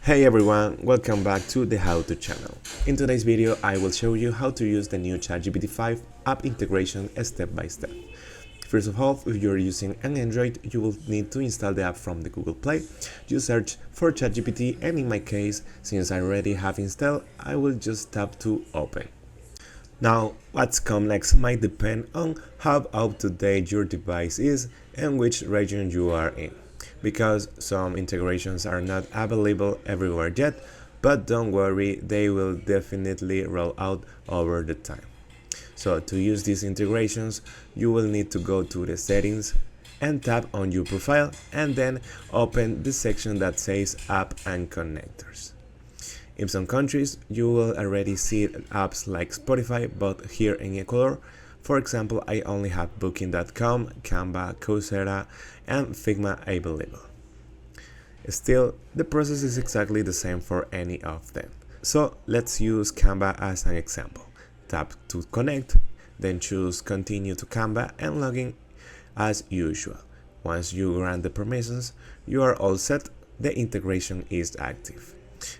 Hey everyone, welcome back to the How To channel. In today's video, I will show you how to use the new ChatGPT5 app integration step by step. First of all, if you're using an Android, you will need to install the app from the Google Play. You search for ChatGPT, and in my case, since I already have installed, I will just tap to open. Now, what's come next might depend on how up to date your device is and which region you are in, because some integrations are not available everywhere yet, but don't worry, they will definitely roll out over the time. So to use these integrations, you will need to go to the settings and tap on your profile and then open the section that says app and connectors. In some countries, you will already see apps like Spotify, but here in Ecuador, for example, I only have Booking.com, Canva, Coursera, and Figma available. Still, the process is exactly the same for any of them. So let's use Canva as an example. Tap to connect, then choose continue to Canva and log in as usual. Once you grant the permissions, you are all set, the integration is active.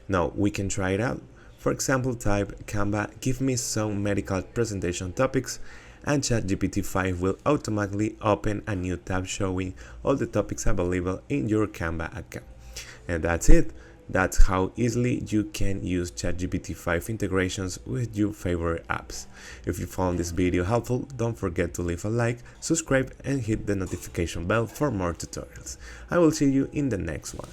Now we can try it out. For example, type Canva, give me some medical presentation topics, and ChatGPT5 will automatically open a new tab showing all the topics available in your Canva account. And that's it. That's how easily you can use ChatGPT5 integrations with your favorite apps. If you found this video helpful, don't forget to leave a like, subscribe, and hit the notification bell for more tutorials. I will see you in the next one.